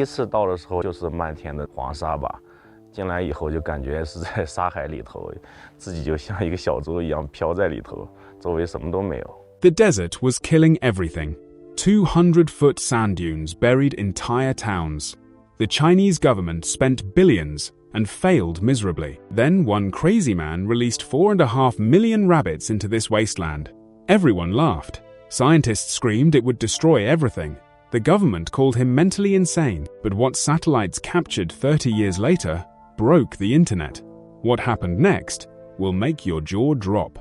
第一次到的时候就是漫天的黄沙吧，进来以后就感觉是在沙海里头，自己就像一个小舟一样飘在里头，周围什么都没有。The desert was killing everything. 200-foot sand dunes buried entire towns. The Chinese government spent billions and failed miserably. Then one crazy man released 4.5 million rabbits into this wasteland. Everyone laughed. Scientists screamed it would destroy everything. The government called him mentally insane. But what satellites captured 30 years later broke the internet. What happened next will make your jaw drop.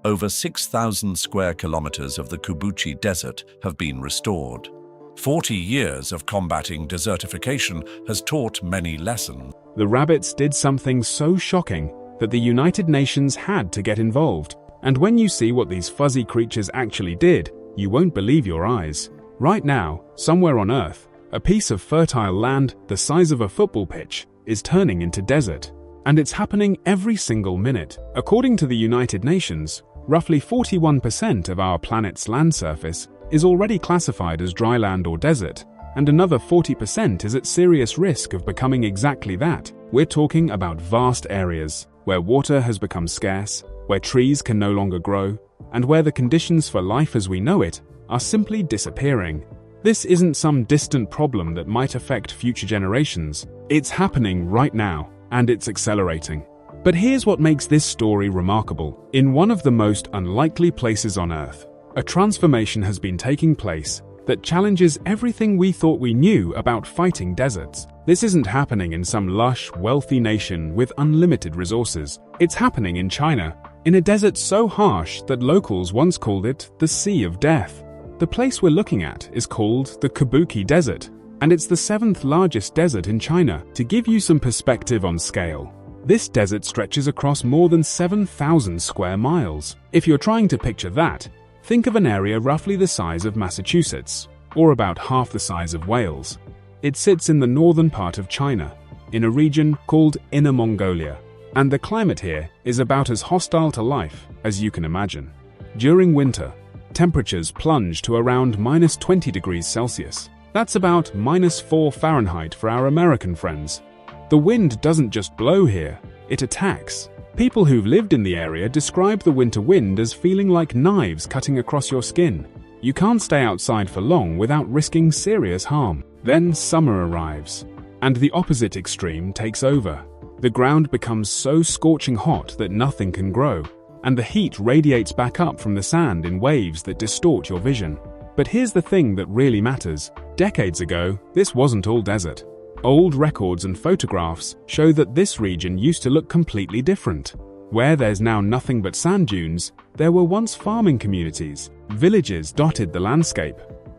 Over 6,000 square kilometers of the Kubuchi Desert have been restored. 40 years of combating desertification has taught many lessons. The rabbits did something so shocking that the United Nations had to get involved. And when you see what these fuzzy creatures actually did, you won't believe your eyes. Right now, somewhere on Earth, a piece of fertile land the size of a football pitch is turning into desert. And it's happening every single minute. According to the United Nations, roughly 41% of our planet's land surface is already classified as dryland or desert, and another 40% is at serious risk of becoming exactly that. We're talking about vast areas where water has become scarce, where trees can no longer grow, and where the conditions for life as we know it are simply disappearing. This isn't some distant problem that might affect future generations. It's happening right now, and it's accelerating. But here's what makes this story remarkable. In one of the most unlikely places on Earth, a transformation has been taking place that challenges everything we thought we knew about fighting deserts. This isn't happening in some lush, wealthy nation with unlimited resources. It's happening in China, in a desert so harsh that locals once called it the Sea of Death. The place we're looking at is called the Kubuchi Desert, and it's the 7th largest desert in China. To give you some perspective on scale, this desert stretches across more than 7,000 square miles. If you're trying to picture that, think of an area roughly the size of Massachusetts, or about half the size of Wales. It sits in the northern part of China, in a region called Inner Mongolia, and the climate here is about as hostile to life as you can imagine. During winter, temperatures plunge to around minus 20 degrees Celsius. That's about minus 4 Fahrenheit for our American friends. The wind doesn't just blow here, it attacks. People who've lived in the area describe the winter wind as feeling like knives cutting across your skin. You can't stay outside for long without risking serious harm. Then summer arrives, and the opposite extreme takes over. The ground becomes so scorching hot that nothing can grow, and the heat radiates back up from the sand in waves that distort your vision. But here's the thing that really matters. Decades ago, this wasn't all desert. Old records and photographs show that this region used to look completely different. Where there's now nothing but sand dunes, there were once farming communities. Villages dotted the landscape.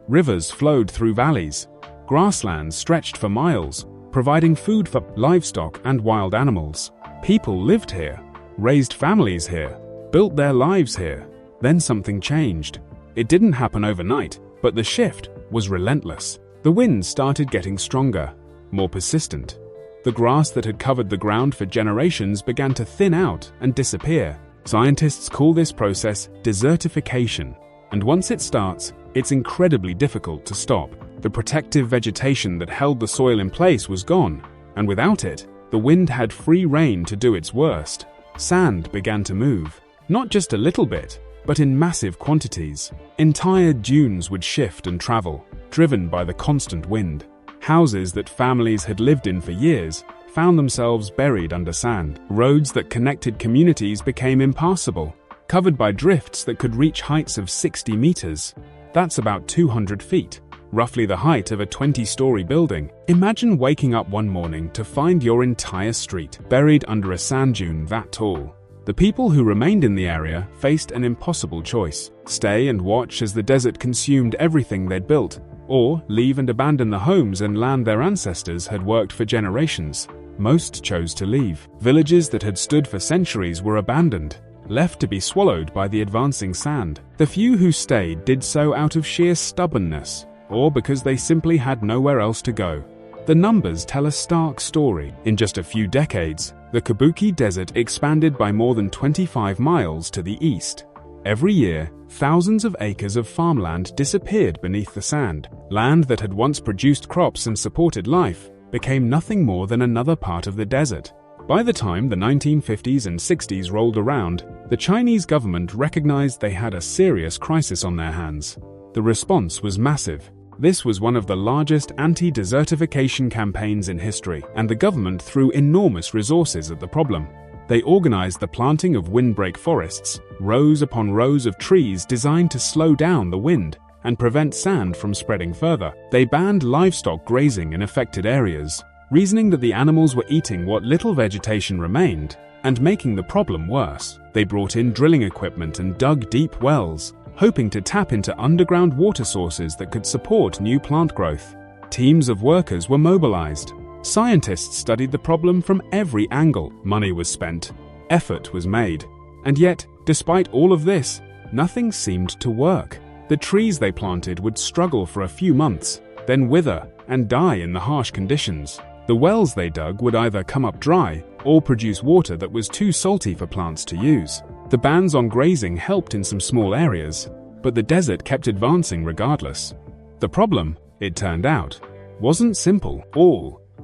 Rivers flowed through valleys. Grasslands stretched for miles, providing food for livestock and wild animals. People lived here, raised families here, built their lives here. Then something changed. It didn't happen overnight, but the shift was relentless. The winds started getting stronger, more persistent. The grass that had covered the ground for generations began to thin out and disappear. Scientists call this process desertification, and once it starts, it's incredibly difficult to stop. The protective vegetation that held the soil in place was gone, and without it, the wind had free rein to do its worst. Sand began to move, not just a little bit, but in massive quantities. Entire dunes would shift and travel, driven by the constant wind. Houses that families had lived in for years found themselves buried under sand. Roads that connected communities became impassable, covered by drifts that could reach heights of 60 meters. That's about 200 feet, roughly the height of a 20-story building. Imagine waking up one morning to find your entire street buried under a sand dune that tall. The people who remained in the area faced an impossible choice: stay and watch as the desert consumed everything they'd built, or leave and abandon the homes and land their ancestors had worked for generations. Most chose to leave. Villages that had stood for centuries were abandoned, left to be swallowed by the advancing sand. The few who stayed did so out of sheer stubbornness, or because they simply had nowhere else to go. The numbers tell a stark story. In just a few decades, the Kubuchi Desert expanded by more than 25 miles to the east. Every year, thousands of acres of farmland disappeared beneath the sand. Land that had once produced crops and supported life became nothing more than another part of the desert. By the time the 1950s and 60s rolled around, the Chinese government recognized they had a serious crisis on their hands. The response was massive. This was one of the largest anti-desertification campaigns in history, and the government threw enormous resources at the problem. They organized the planting of windbreak forests, rows upon rows of trees designed to slow down the wind and prevent sand from spreading further. They banned livestock grazing in affected areas, reasoning that the animals were eating what little vegetation remained and making the problem worse. They brought in drilling equipment and dug deep wells, hoping to tap into underground water sources that could support new plant growth. Teams of workers were mobilized. Scientists studied the problem from every angle. Money was spent, effort was made, and yet, despite all of this, nothing seemed to work. The trees they planted would struggle for a few months, then wither and die in the harsh conditions. The wells they dug would either come up dry or produce water that was too salty for plants to use. The bans on grazing helped in some small areas, but the desert kept advancing regardless. The problem, it turned out, wasn't simple.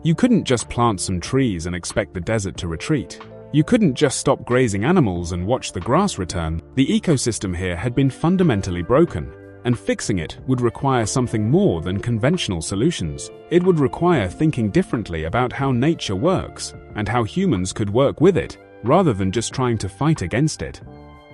You couldn't just plant some trees and expect the desert to retreat. You couldn't just stop grazing animals and watch the grass return. The ecosystem here had been fundamentally broken, and fixing it would require something more than conventional solutions. It would require thinking differently about how nature works and how humans could work with it, rather than just trying to fight against it.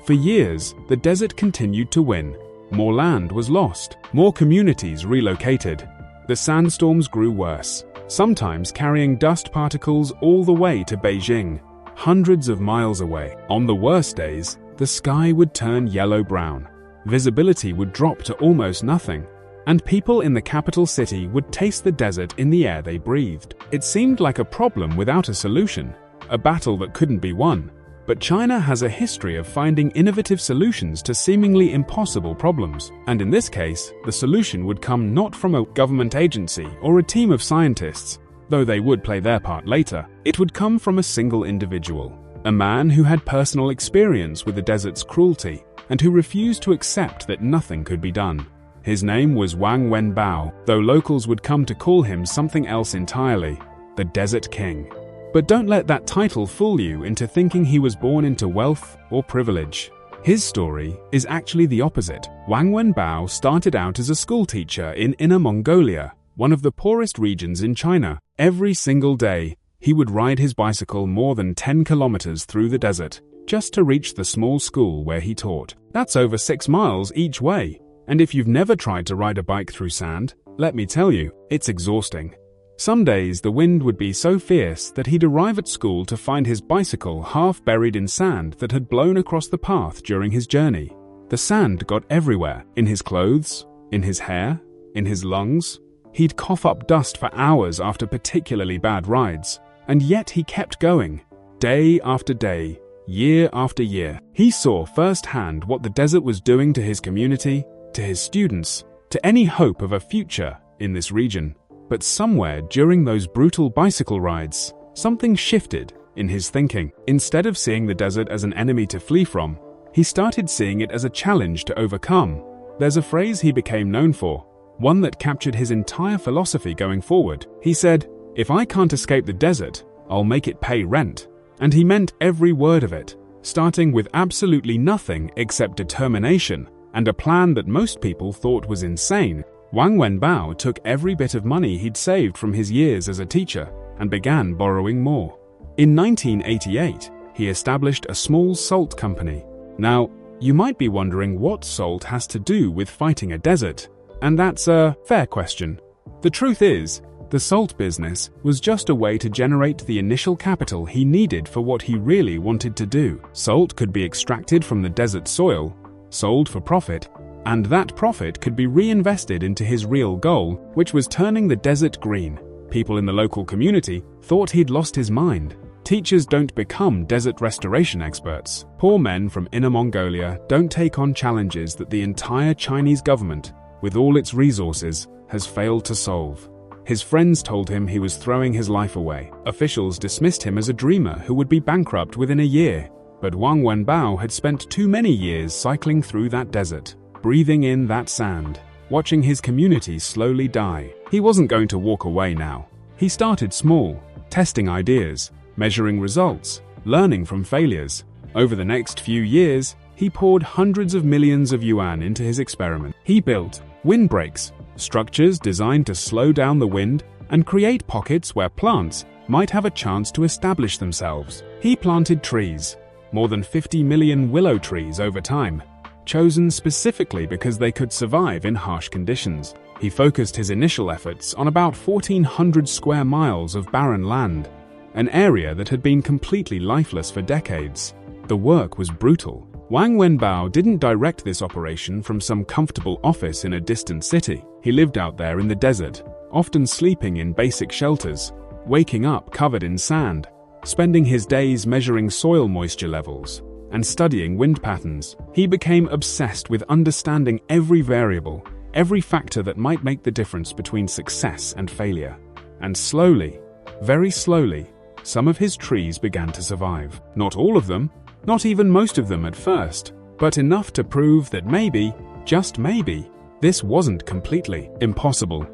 For years, the desert continued to win. More land was lost, more communities relocated. The sandstorms grew worse, sometimes carrying dust particles all the way to Beijing, hundreds of miles away. On the worst days, the sky would turn yellow-brown. Visibility would drop to almost nothing, and people in the capital city would taste the desert in the air they breathed. It seemed like a problem without a solution, a battle that couldn't be won. But China has a history of finding innovative solutions to seemingly impossible problems. And in this case, the solution would come not from a government agency or a team of scientists, though they would play their part later. It would come from a single individual, a man who had personal experience with the desert's cruelty and who refused to accept that nothing could be done. His name was Wang Wenbao, though locals would come to call him something else entirely, the Desert King. But don't let that title fool you into thinking he was born into wealth or privilege. His story is actually the opposite. Wang Wenbao started out as a schoolteacher in Inner Mongolia, one of the poorest regions in China. Every single day, he would ride his bicycle more than 10 kilometers through the desert, just to reach the small school where he taught. That's over 6 miles each way. And if you've never tried to ride a bike through sand, let me tell you, it's exhausting. Some days the wind would be so fierce that he'd arrive at school to find his bicycle half buried in sand that had blown across the path during his journey. The sand got everywhere, in his clothes, in his hair, in his lungs. He'd cough up dust for hours after particularly bad rides, and yet he kept going, day after day, year after year. He saw firsthand what the desert was doing to his community, to his students, to any hope of a future in this region. But somewhere during those brutal bicycle rides, something shifted in his thinking. Instead of seeing the desert as an enemy to flee from, he started seeing it as a challenge to overcome. There's a phrase he became known for, one that captured his entire philosophy going forward. He said, "If I can't escape the desert, I'll make it pay rent." And he meant every word of it, starting with absolutely nothing except determination and a plan that most people thought was insane. Wang Wenbao took every bit of money he'd saved from his years as a teacher and began borrowing more. In 1988, he established a small salt company. Now, you might be wondering what salt has to do with fighting a desert, and that's a fair question. The truth is, the salt business was just a way to generate the initial capital he needed for what he really wanted to do. Salt could be extracted from the desert soil, sold for profit, and that profit could be reinvested into his real goal, which was turning the desert green. People in the local community thought he'd lost his mind. Teachers don't become desert restoration experts. Poor men from Inner Mongolia don't take on challenges that the entire Chinese government, with all its resources, has failed to solve. His friends told him he was throwing his life away. Officials dismissed him as a dreamer who would be bankrupt within a year. But Wang Wenbao had spent too many years cycling through that desert, breathing in that sand, watching his community slowly die. He wasn't going to walk away now. He started small, testing ideas, measuring results, learning from failures. Over the next few years, he poured hundreds of millions of yuan into his experiment. He built windbreaks, structures designed to slow down the wind and create pockets where plants might have a chance to establish themselves. He planted trees, more than 50 million willow trees over time, chosen specifically because they could survive in harsh conditions. He focused his initial efforts on about 1,400 square miles of barren land, an area that had been completely lifeless for decades. The work was brutal. Wang Wenbao didn't direct this operation from some comfortable office in a distant city. He lived out there in the desert, often sleeping in basic shelters, waking up covered in sand, spending his days measuring soil moisture levels and studying wind patterns. He became obsessed with understanding every variable, every factor that might make the difference between success and failure. And slowly, very slowly, some of his trees began to survive. Not all of them, not even most of them at first, but enough to prove that maybe, just maybe, this wasn't completely impossible.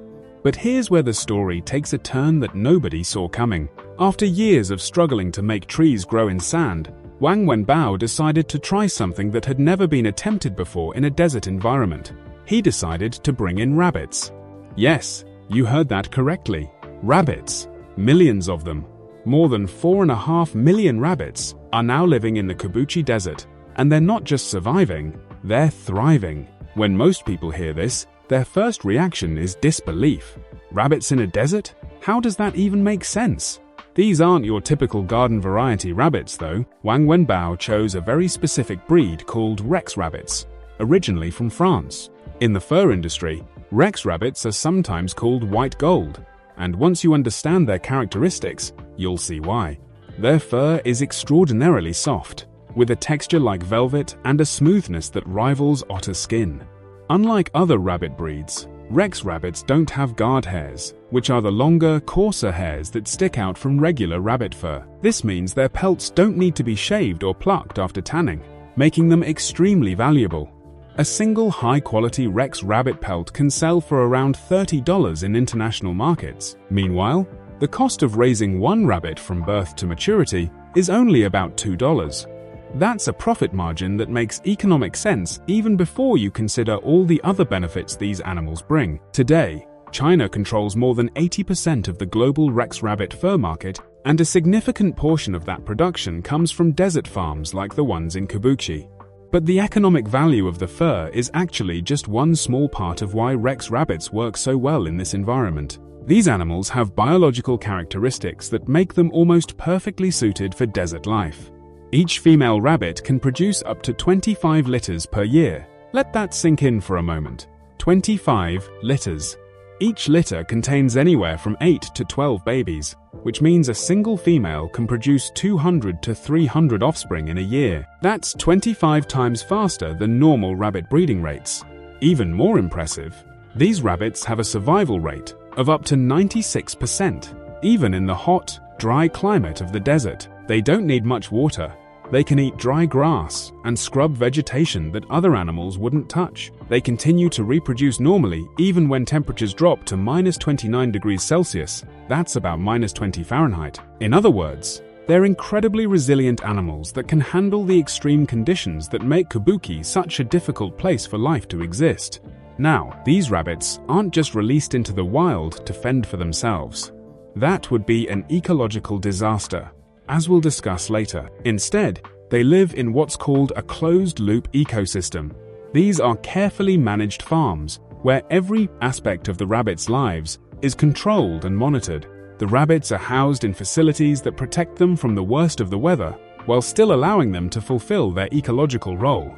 But here's where the story takes a turn that nobody saw coming. After years of struggling to make trees grow in sand, Wang Wenbao decided to try something that had never been attempted before in a desert environment. He decided to bring in rabbits. Yes, you heard that correctly. Rabbits. Millions of them. More than 4.5 million rabbits are now living in the Kubuchi Desert, and they're not just surviving, they're thriving. When most people hear this, their first reaction is disbelief. Rabbits in a desert? How does that even make sense? These aren't your typical garden variety rabbits though. Wang Wenbao chose a very specific breed called Rex rabbits, originally from France. In the fur industry, Rex rabbits are sometimes called white gold, and once you understand their characteristics, you'll see why. Their fur is extraordinarily soft, with a texture like velvet and a smoothness that rivals otter skin. Unlike other rabbit breeds, Rex rabbits don't have guard hairs, which are the longer, coarser hairs that stick out from regular rabbit fur. This means their pelts don't need to be shaved or plucked after tanning, making them extremely valuable. A single high-quality Rex rabbit pelt can sell for around $30 in international markets. Meanwhile, the cost of raising one rabbit from birth to maturity is only about $2. That's a profit margin that makes economic sense even before you consider all the other benefits these animals bring. Today, China controls more than 80% of the global Rex rabbit fur market, and a significant portion of that production comes from desert farms like the ones in Kubuchi. But the economic value of the fur is actually just one small part of why Rex rabbits work so well in this environment. These animals have biological characteristics that make them almost perfectly suited for desert life. Each female rabbit can produce up to 25 litters per year. Let that sink in for a moment. 25 litters. Each litter contains anywhere from 8 to 12 babies, which means a single female can produce 200 to 300 offspring in a year. That's 25 times faster than normal rabbit breeding rates. Even more impressive, these rabbits have a survival rate of up to 96%. Even in the hot, dry climate of the desert, they don't need much water. They can eat dry grass and scrub vegetation that other animals wouldn't touch. They continue to reproduce normally even when temperatures drop to -29 degrees Celsius. That's about -20 Fahrenheit. In other words, they're incredibly resilient animals that can handle the extreme conditions that make Kubuchi such a difficult place for life to exist. Now, these rabbits aren't just released into the wild to fend for themselves. That would be an ecological disaster, as we'll discuss later. Instead, they live in what's called a closed-loop ecosystem. These are carefully managed farms, where every aspect of the rabbits' lives is controlled and monitored. The rabbits are housed in facilities that protect them from the worst of the weather, while still allowing them to fulfill their ecological role.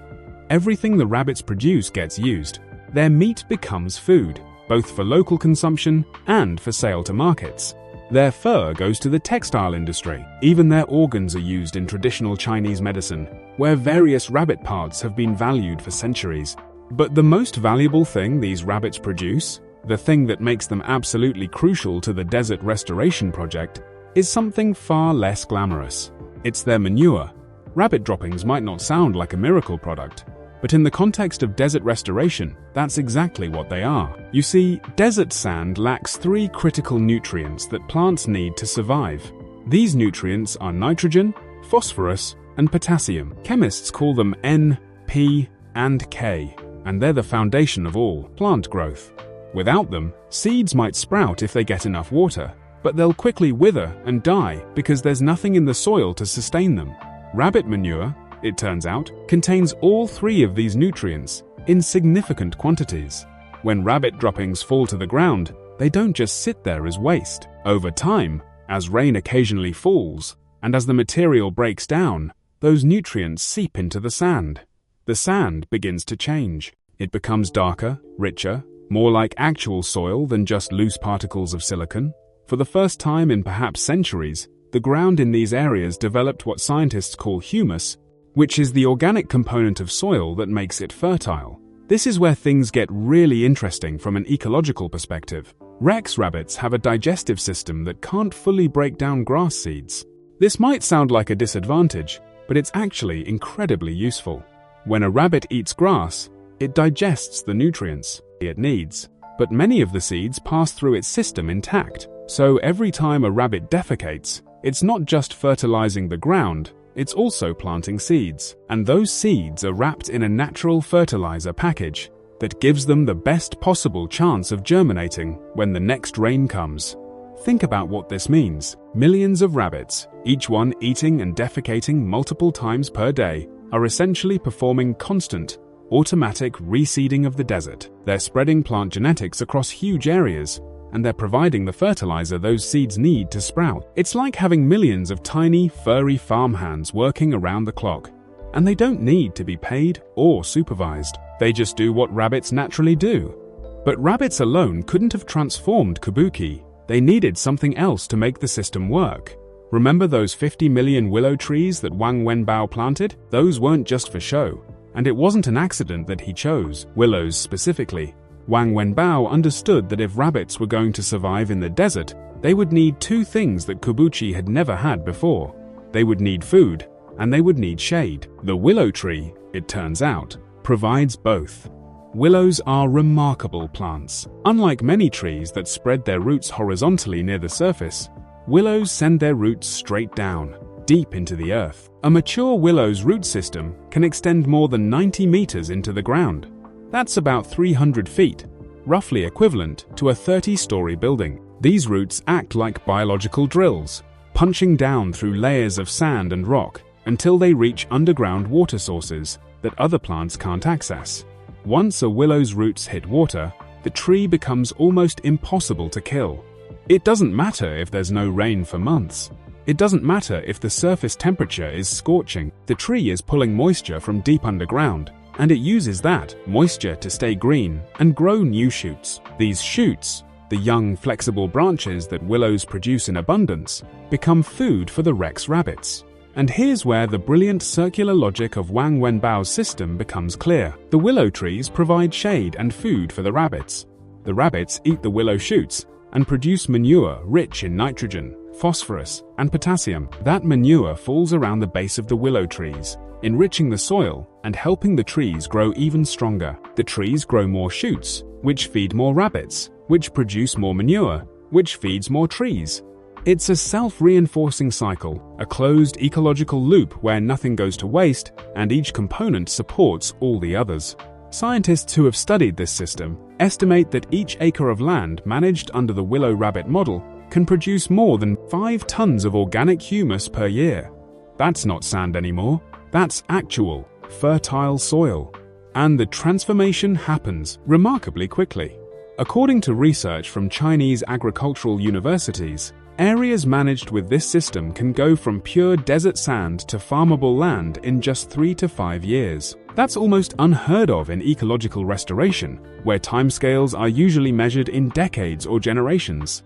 Everything the rabbits produce gets used. Their meat becomes food, both for local consumption and for sale to markets. Their fur goes to the textile industry. Even their organs are used in traditional Chinese medicine, where various rabbit parts have been valued for centuries. But the most valuable thing these rabbits produce, the thing that makes them absolutely crucial to the desert restoration project, is something far less glamorous. It's their manure. Rabbit droppings might not sound like a miracle product, but in the context of desert restoration, that's exactly what they are. You see, desert sand lacks 3 critical nutrients that plants need to survive. These nutrients are nitrogen, phosphorus, and potassium. Chemists call them N, P, and K, and they're the foundation of all plant growth. Without them, seeds might sprout if they get enough water, but they'll quickly wither and die because there's nothing in the soil to sustain them. Rabbit manure, it turns out, contains all 3 of these nutrients in significant quantities. When rabbit droppings fall to the ground, they don't just sit there as waste. Over time, as rain occasionally falls, and as the material breaks down, those nutrients seep into the sand. The sand begins to change. It becomes darker, richer, more like actual soil than just loose particles of silicon. For the first time in perhaps centuries, the ground in these areas developed what scientists call humus, which is the organic component of soil that makes it fertile. This is where things get really interesting from an ecological perspective. Rex rabbits have a digestive system that can't fully break down grass seeds. This might sound like a disadvantage, but it's actually incredibly useful. When a rabbit eats grass, it digests the nutrients it needs, but many of the seeds pass through its system intact. So every time a rabbit defecates, it's not just fertilizing the ground, it's also planting seeds. And those seeds are wrapped in a natural fertilizer package that gives them the best possible chance of germinating when the next rain comes. Think about what this means. Millions of rabbits, each one eating and defecating multiple times per day, are essentially performing constant, automatic reseeding of the desert. They're spreading plant genetics across huge areas, and they're providing the fertilizer those seeds need to sprout. It's like having millions of tiny, furry farmhands working around the clock. And they don't need to be paid or supervised. They just do what rabbits naturally do. But rabbits alone couldn't have transformed kabuki. They needed something else to make the system work. Remember those 50 million willow trees that Wang Wenbao planted? Those weren't just for show. And it wasn't an accident that he chose willows specifically. Wang Wenbao understood that if rabbits were going to survive in the desert, they would need 2 things that Kubuchi had never had before. They would need food, and they would need shade. The willow tree, it turns out, provides both. Willows are remarkable plants. Unlike many trees that spread their roots horizontally near the surface, willows send their roots straight down, deep into the earth. A mature willow's root system can extend more than 90 meters into the ground. That's about 300 feet, roughly equivalent to a 30-story building. These roots act like biological drills, punching down through layers of sand and rock until they reach underground water sources that other plants can't access. Once a willow's roots hit water, the tree becomes almost impossible to kill. It doesn't matter if there's no rain for months. It doesn't matter if the surface temperature is scorching. The tree is pulling moisture from deep underground, and it uses that moisture to stay green and grow new shoots. These shoots, the young, flexible branches that willows produce in abundance, become food for the Rex rabbits. And here's where the brilliant circular logic of Wang Wenbao's system becomes clear. The willow trees provide shade and food for the rabbits. The rabbits eat the willow shoots and produce manure rich in nitrogen, phosphorus, and potassium. That manure falls around the base of the willow trees, enriching the soil and helping the trees grow even stronger. The trees grow more shoots, which feed more rabbits, which produce more manure, which feeds more trees. It's a self-reinforcing cycle, a closed ecological loop where nothing goes to waste and each component supports all the others. Scientists who have studied this system estimate that each acre of land managed under the willow rabbit model can produce more than 5 tons of organic humus per year. That's not sand anymore. That's actual, fertile soil. And the transformation happens remarkably quickly. According to research from Chinese agricultural universities, areas managed with this system can go from pure desert sand to farmable land in just 3 to 5 years. That's almost unheard of in ecological restoration, where timescales are usually measured in decades or generations.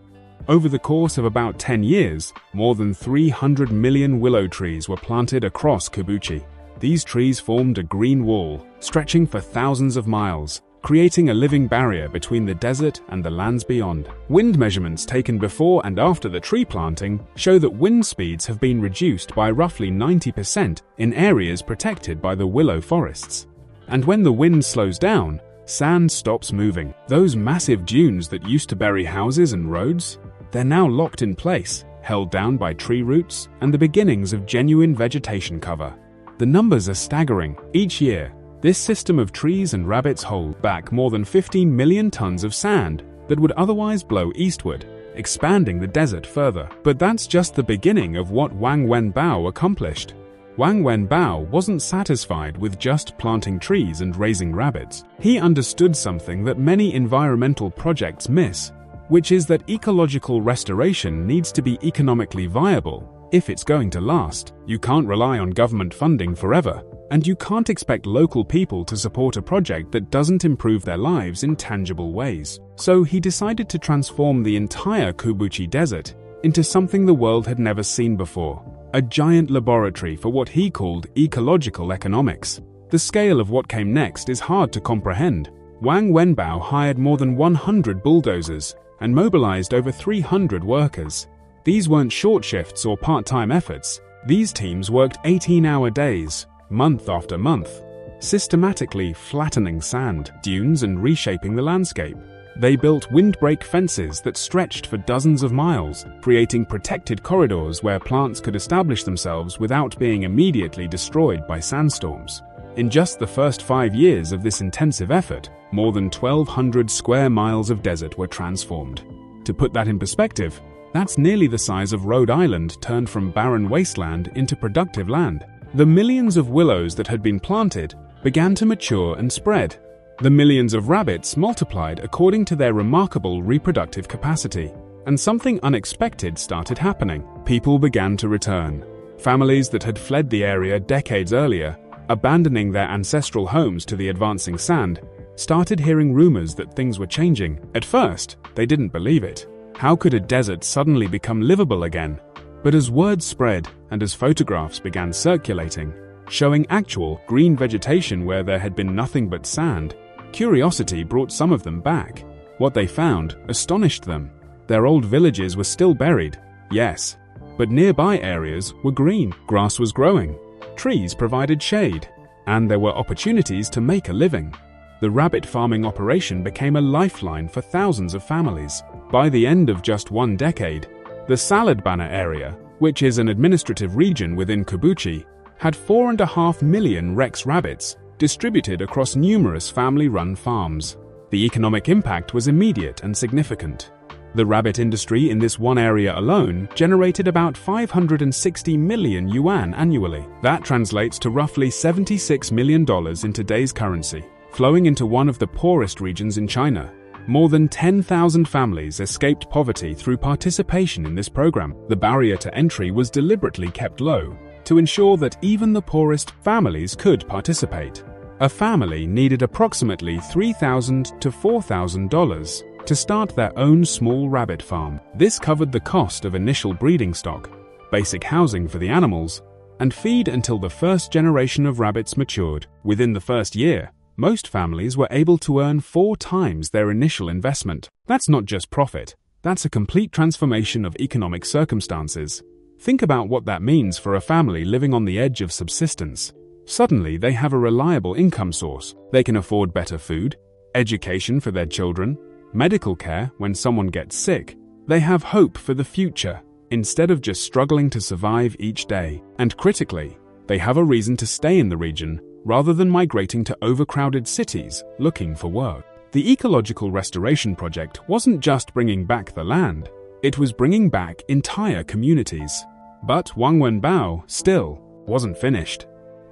Over the course of about 10 years, more than 300 million willow trees were planted across Kubuchi. These trees formed a green wall, stretching for thousands of miles, creating a living barrier between the desert and the lands beyond. Wind measurements taken before and after the tree planting show that wind speeds have been reduced by roughly 90% in areas protected by the willow forests. And when the wind slows down, sand stops moving. Those massive dunes that used to bury houses and roads, they're now locked in place, held down by tree roots and the beginnings of genuine vegetation cover. The numbers are staggering. Each year, this system of trees and rabbits hold back more than 15 million tons of sand that would otherwise blow eastward, expanding the desert further. But that's just the beginning of what Wang Wenbao accomplished. Wang Wenbao wasn't satisfied with just planting trees and raising rabbits. He understood something that many environmental projects miss, which is that ecological restoration needs to be economically viable if it's going to last. You can't rely on government funding forever, and you can't expect local people to support a project that doesn't improve their lives in tangible ways. So he decided to transform the entire Kubuchi Desert into something the world had never seen before, a giant laboratory for what he called ecological economics. The scale of what came next is hard to comprehend. Wang Wenbao hired more than 100 bulldozers and mobilized over 300 workers. These weren't short shifts or part-time efforts. These teams worked 18-hour days, month after month, systematically flattening sand dunes and reshaping the landscape. They built windbreak fences that stretched for dozens of miles, creating protected corridors where plants could establish themselves without being immediately destroyed by sandstorms. In just the first 5 years of this intensive effort, more than 1,200 square miles of desert were transformed. To put that in perspective, that's nearly the size of Rhode Island turned from barren wasteland into productive land. The millions of willows that had been planted began to mature and spread. The millions of rabbits multiplied according to their remarkable reproductive capacity. And something unexpected started happening. People began to return. Families that had fled the area decades earlier, abandoning their ancestral homes to the advancing sand, started hearing rumors that things were changing. At first, they didn't believe it. How could a desert suddenly become livable again? But as word spread and as photographs began circulating, showing actual green vegetation where there had been nothing but sand, curiosity brought some of them back. What they found astonished them. Their old villages were still buried, yes, but nearby areas were green. Grass was growing, trees provided shade, and there were opportunities to make a living. The rabbit farming operation became a lifeline for thousands of families. By the end of just 1 decade, the Salad Banner area, which is an administrative region within Kubuchi, had 4.5 million Rex rabbits distributed across numerous family-run farms. The economic impact was immediate and significant. The rabbit industry in this one area alone generated about 560 million yuan annually. That translates to roughly $76 million in today's currency, flowing into one of the poorest regions in China. More than 10,000 families escaped poverty through participation in this program. The barrier to entry was deliberately kept low to ensure that even the poorest families could participate. A family needed approximately $3,000 to $4,000 to start their own small rabbit farm. This covered the cost of initial breeding stock, basic housing for the animals, and feed until the first generation of rabbits matured. Within the first year, most families were able to earn 4 times their initial investment. That's not just profit, that's a complete transformation of economic circumstances. Think about what that means for a family living on the edge of subsistence. Suddenly, they have a reliable income source. They can afford better food, education for their children, medical care when someone gets sick. They have hope for the future, instead of just struggling to survive each day. And critically, they have a reason to stay in the region rather than migrating to overcrowded cities looking for work. The ecological restoration project wasn't just bringing back the land, it was bringing back entire communities. But Wang Wenbao still wasn't finished.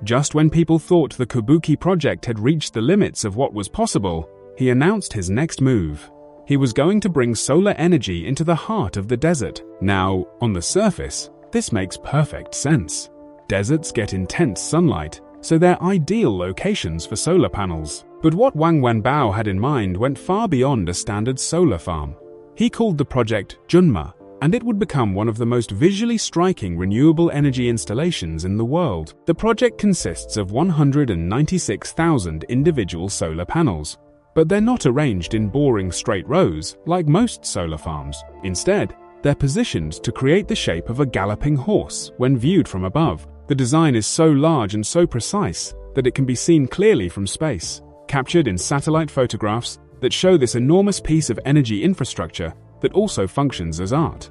Just when people thought the Kubuchi project had reached the limits of what was possible, he announced his next move. He was going to bring solar energy into the heart of the desert. Now, on the surface, this makes perfect sense. Deserts get intense sunlight, so they're ideal locations for solar panels. But what Wang Wenbao had in mind went far beyond a standard solar farm. He called the project Junma, and it would become one of the most visually striking renewable energy installations in the world. The project consists of 196,000 individual solar panels, But they're not arranged in boring straight rows like most solar farms. Instead, they're positioned to create the shape of a galloping horse when viewed from above. The design is so large and so precise that it can be seen clearly from space, captured in satellite photographs that show this enormous piece of energy infrastructure that also functions as art.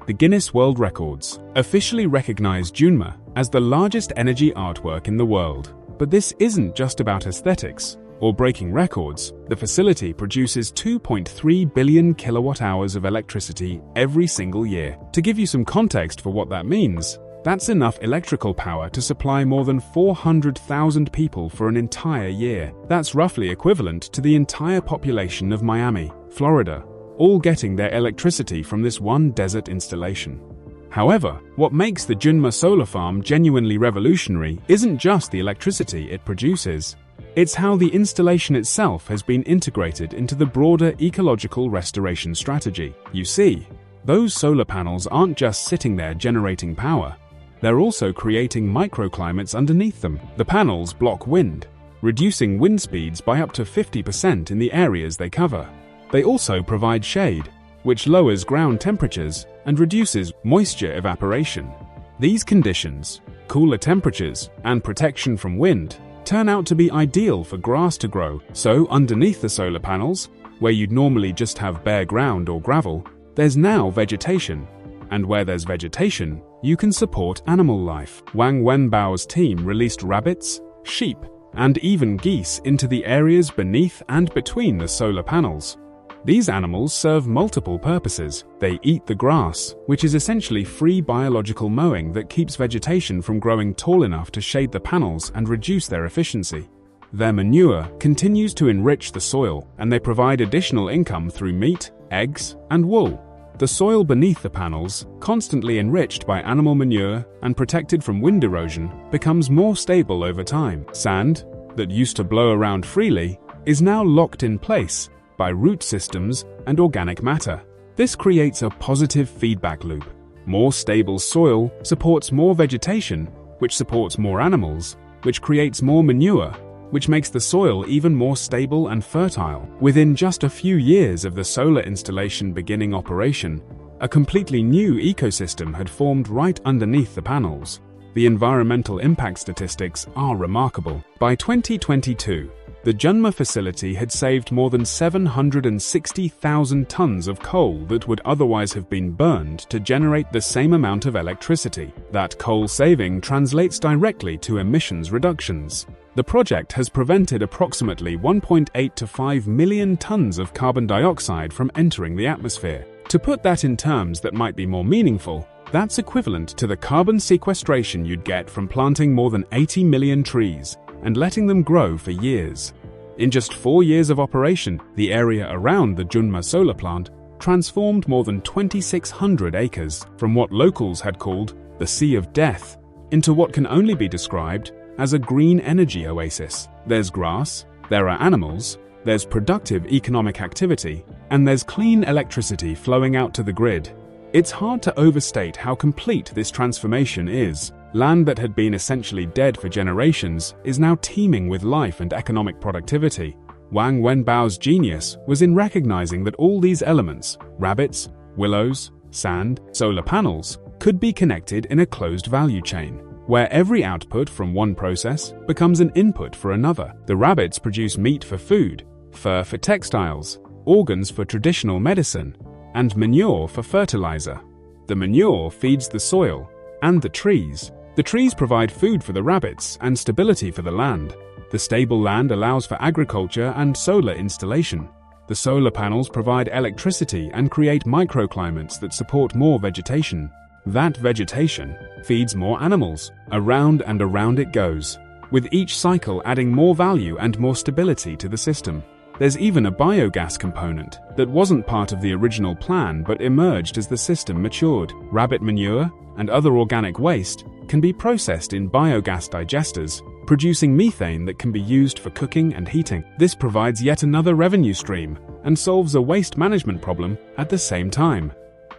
The Guinness World Records officially recognize Junma as the largest energy artwork in the world. But this isn't just about aesthetics or breaking records. The facility produces 2.3 billion kilowatt-hours of electricity every single year. To give you some context for what that means, that's enough electrical power to supply more than 400,000 people for an entire year. That's roughly equivalent to the entire population of Miami, Florida, all getting their electricity from this one desert installation. However, what makes the Junma solar farm genuinely revolutionary isn't just the electricity it produces. It's how the installation itself has been integrated into the broader ecological restoration strategy. You see, those solar panels aren't just sitting there generating power. They're also creating microclimates underneath them. The panels block wind, reducing wind speeds by up to 50% in the areas they cover. They also provide shade, which lowers ground temperatures and reduces moisture evaporation. These conditions, cooler temperatures, and protection from wind, turn out to be ideal for grass to grow. So underneath the solar panels, where you'd normally just have bare ground or gravel, there's now vegetation. And where there's vegetation, you can support animal life. Wang Wenbao's team released rabbits, sheep, and even geese into the areas beneath and between the solar panels. These animals serve multiple purposes. They eat the grass, which is essentially free biological mowing that keeps vegetation from growing tall enough to shade the panels and reduce their efficiency. Their manure continues to enrich the soil, and they provide additional income through meat, eggs, and wool. The soil beneath the panels, constantly enriched by animal manure and protected from wind erosion, becomes more stable over time. Sand, that used to blow around freely, is now locked in place by root systems and organic matter. This creates a positive feedback loop. More stable soil supports more vegetation, which supports more animals, which creates more manure, which makes the soil even more stable and fertile. Within just a few years of the solar installation beginning operation, a completely new ecosystem had formed right underneath the panels. The environmental impact statistics are remarkable. By 2022, the Junma facility had saved more than 760,000 tons of coal that would otherwise have been burned to generate the same amount of electricity. That coal saving translates directly to emissions reductions. The project has prevented approximately 1.8 to 5 million tons of carbon dioxide from entering the atmosphere. To put that in terms that might be more meaningful, that's equivalent to the carbon sequestration you'd get from planting more than 80 million trees and letting them grow for years. In just 4 years of operation, the area around the Junma solar plant transformed more than 2,600 acres from what locals had called the Sea of Death into what can only be described as a green energy oasis. There's grass, there are animals, there's productive economic activity, and there's clean electricity flowing out to the grid. It's hard to overstate how complete this transformation is. Land that had been essentially dead for generations is now teeming with life and economic productivity. Wang Wenbao's genius was in recognizing that all these elements, rabbits, willows, sand, solar panels, could be connected in a closed value chain, where every output from one process becomes an input for another. The rabbits produce meat for food, fur for textiles, organs for traditional medicine, and manure for fertilizer. The manure feeds the soil and the trees. The trees provide food for the rabbits and stability for the land. The stable land allows for agriculture and solar installation. The solar panels provide electricity and create microclimates that support more vegetation. That vegetation feeds more animals. Around and around it goes, with each cycle adding more value and more stability to the system. There's even a biogas component that wasn't part of the original plan but emerged as the system matured. Rabbit manure and other organic waste can be processed in biogas digesters, producing methane that can be used for cooking and heating. This provides yet another revenue stream and solves a waste management problem at the same time.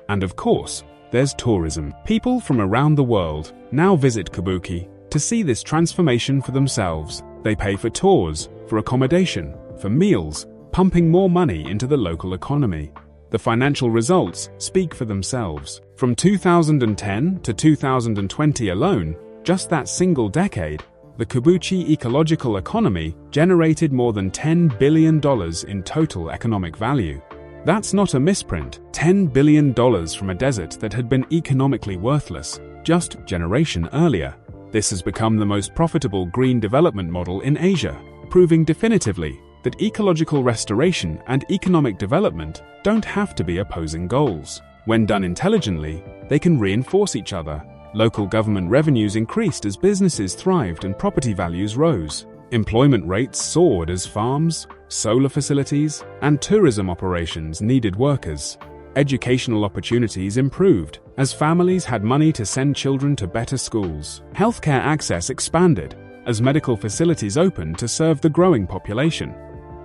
And of course, there's tourism. People from around the world now visit Kabuki to see this transformation for themselves. They pay for tours, for accommodation, for meals, pumping more money into the local economy. The financial results speak for themselves. From 2010 to 2020 alone, just that single decade, the Kubuchi ecological economy generated more than $10 billion in total economic value. That's not a misprint. $10 billion from a desert that had been economically worthless just a generation earlier. This has become the most profitable green development model in Asia, proving definitively that ecological restoration and economic development don't have to be opposing goals. When done intelligently, they can reinforce each other. Local government revenues increased as businesses thrived and property values rose. Employment rates soared as farms, solar facilities, and tourism operations needed workers. Educational opportunities improved as families had money to send children to better schools. Healthcare access expanded as medical facilities opened to serve the growing population.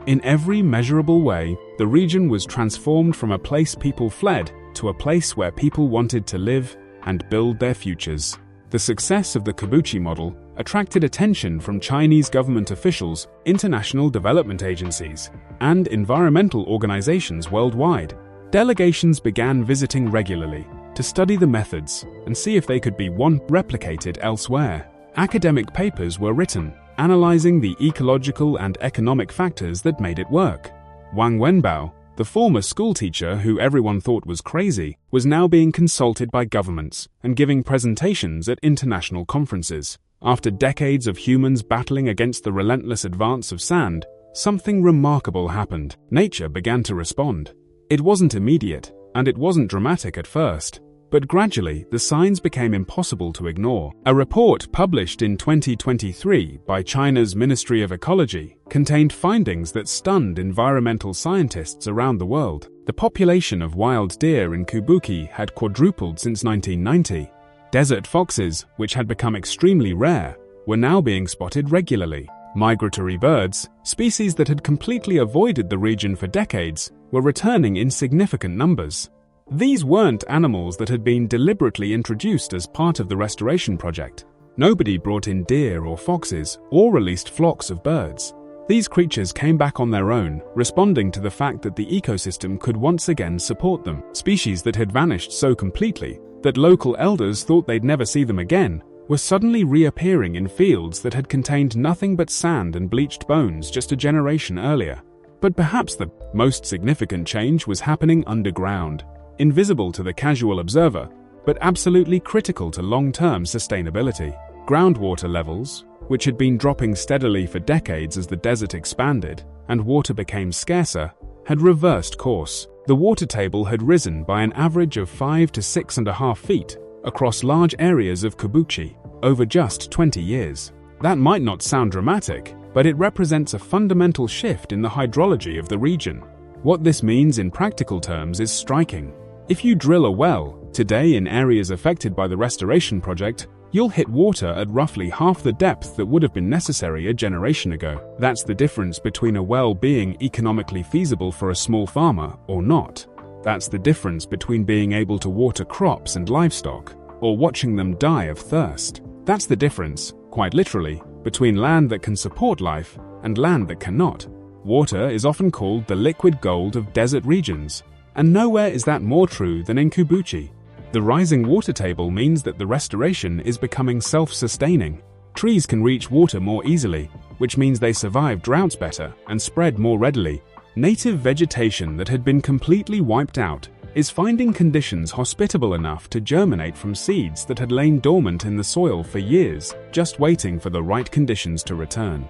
In every measurable way, the region was transformed from a place people fled to a place where people wanted to live and build their futures. The success of the Kubuchi model attracted attention from Chinese government officials, international development agencies, and environmental organizations worldwide. Delegations began visiting regularly to study the methods and see if they could be replicated elsewhere. Academic papers were written, analyzing the ecological and economic factors that made it work. Wang Wenbao, the former schoolteacher who everyone thought was crazy, was now being consulted by governments and giving presentations at international conferences. After decades of humans battling against the relentless advance of sand, something remarkable happened. Nature began to respond. It wasn't immediate, and it wasn't dramatic at first, but gradually the signs became impossible to ignore. A report published in 2023 by China's Ministry of Ecology contained findings that stunned environmental scientists around the world. The population of wild deer in Kubuchi had quadrupled since 1990. Desert foxes, which had become extremely rare, were now being spotted regularly. Migratory birds, species that had completely avoided the region for decades, were returning in significant numbers. These weren't animals that had been deliberately introduced as part of the restoration project. Nobody brought in deer or foxes or released flocks of birds. These creatures came back on their own, responding to the fact that the ecosystem could once again support them. Species that had vanished so completely that local elders thought they'd never see them again were suddenly reappearing in fields that had contained nothing but sand and bleached bones just a generation earlier. But perhaps the most significant change was happening underground, invisible to the casual observer, but absolutely critical to long-term sustainability. Groundwater levels, which had been dropping steadily for decades as the desert expanded and water became scarcer, had reversed course. The water table had risen by an average of 5 to 6.5 feet across large areas of Kubuchi over just 20 years. That might not sound dramatic, but it represents a fundamental shift in the hydrology of the region. What this means in practical terms is striking. If you drill a well today in areas affected by the restoration project, you'll hit water at roughly half the depth that would have been necessary a generation ago. That's the difference between a well being economically feasible for a small farmer or not. That's the difference between being able to water crops and livestock or watching them die of thirst. That's the difference, quite literally, between land that can support life and land that cannot. Water is often called the liquid gold of desert regions, and nowhere is that more true than in Kubuchi. The rising water table means that the restoration is becoming self-sustaining. Trees can reach water more easily, which means they survive droughts better and spread more readily. Native vegetation that had been completely wiped out is finding conditions hospitable enough to germinate from seeds that had lain dormant in the soil for years, just waiting for the right conditions to return.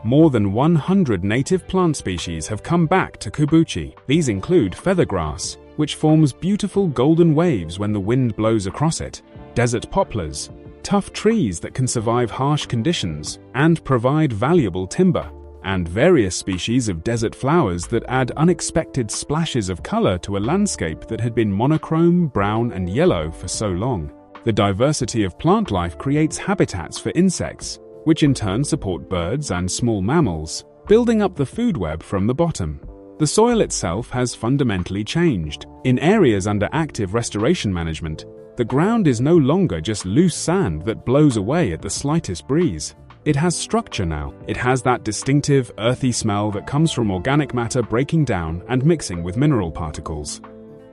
More than 100 native plant species have come back to Kubuchi. These include feathergrass, which forms beautiful golden waves when the wind blows across it, desert poplars, tough trees that can survive harsh conditions and provide valuable timber, and various species of desert flowers that add unexpected splashes of color to a landscape that had been monochrome, brown, and yellow for so long. The diversity of plant life creates habitats for insects, which in turn support birds and small mammals, building up the food web from the bottom. The soil itself has fundamentally changed. In areas under active restoration management, the ground is no longer just loose sand that blows away at the slightest breeze. It has structure now. It has that distinctive, earthy smell that comes from organic matter breaking down and mixing with mineral particles.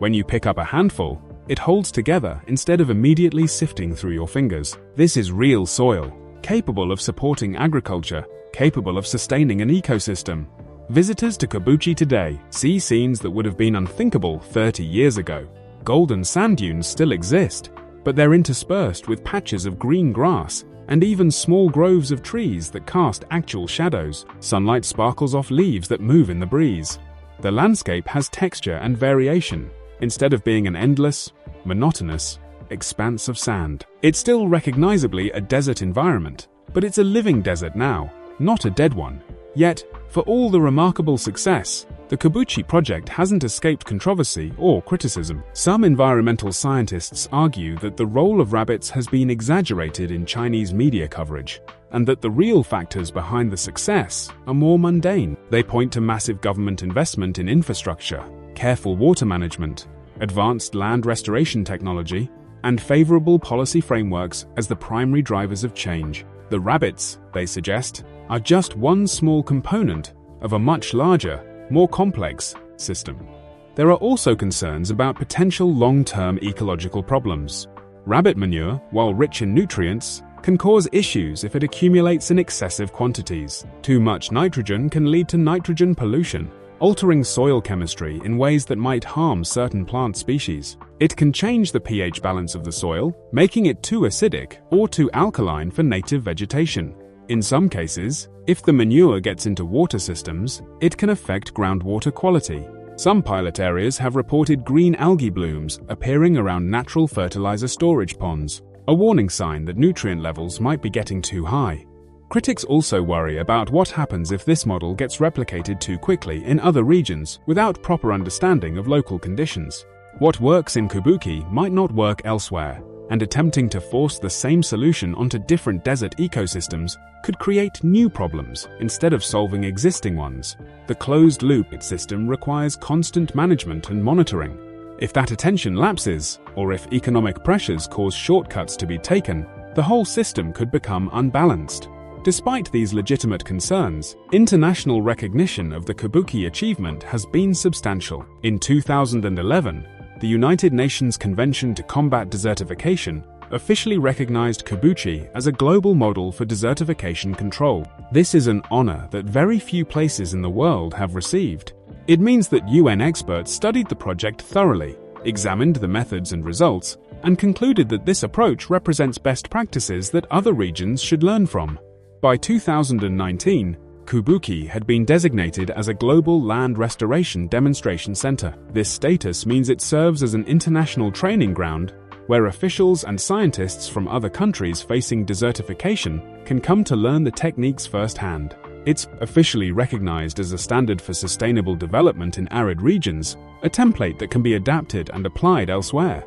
When you pick up a handful, it holds together instead of immediately sifting through your fingers. This is real soil, capable of supporting agriculture, capable of sustaining an ecosystem. Visitors to Kibuchi today see scenes that would have been unthinkable 30 years ago. Golden sand dunes still exist, but they're interspersed with patches of green grass and even small groves of trees that cast actual shadows. Sunlight sparkles off leaves that move in the breeze. The landscape has texture and variation, instead of being an endless, monotonous expanse of sand. It's still recognizably a desert environment, but it's a living desert now, not a dead one. Yet, for all the remarkable success, the Kibuchi project hasn't escaped controversy or criticism. Some environmental scientists argue that the role of rabbits has been exaggerated in Chinese media coverage, and that the real factors behind the success are more mundane. They point to massive government investment in infrastructure, careful water management, advanced land restoration technology, and favorable policy frameworks as the primary drivers of change. The rabbits, they suggest, are just one small component of a much larger, more complex system. There are also concerns about potential long-term ecological problems. Rabbit manure, while rich in nutrients, can cause issues if it accumulates in excessive quantities. Too much nitrogen can lead to nitrogen pollution, altering soil chemistry in ways that might harm certain plant species. It can change the pH balance of the soil, making it too acidic or too alkaline for native vegetation. In some cases, if the manure gets into water systems, it can affect groundwater quality. Some pilot areas have reported green algae blooms appearing around natural fertilizer storage ponds, a warning sign that nutrient levels might be getting too high. Critics also worry about what happens if this model gets replicated too quickly in other regions without proper understanding of local conditions. What works in Kibuchi might not work elsewhere, and attempting to force the same solution onto different desert ecosystems could create new problems instead of solving existing ones. The closed-loop system requires constant management and monitoring. If that attention lapses, or if economic pressures cause shortcuts to be taken, the whole system could become unbalanced. Despite these legitimate concerns, international recognition of the Kibuchi achievement has been substantial. In 2011, the United Nations Convention to Combat Desertification officially recognized Kibuchi as a global model for desertification control. This is an honor that very few places in the world have received. It means that UN experts studied the project thoroughly, examined the methods and results, and concluded that this approach represents best practices that other regions should learn from. By 2019, Kibuchi had been designated as a global land restoration demonstration center. This status means it serves as an international training ground where officials and scientists from other countries facing desertification can come to learn the techniques firsthand. It's officially recognized as a standard for sustainable development in arid regions, a template that can be adapted and applied elsewhere.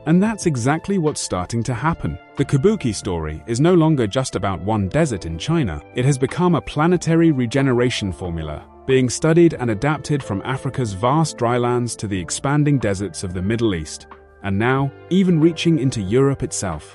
And that's exactly what's starting to happen. The Kibuchi story is no longer just about one desert in China. It has become a planetary regeneration formula, being studied and adapted from Africa's vast drylands to the expanding deserts of the Middle East, and now even reaching into Europe itself.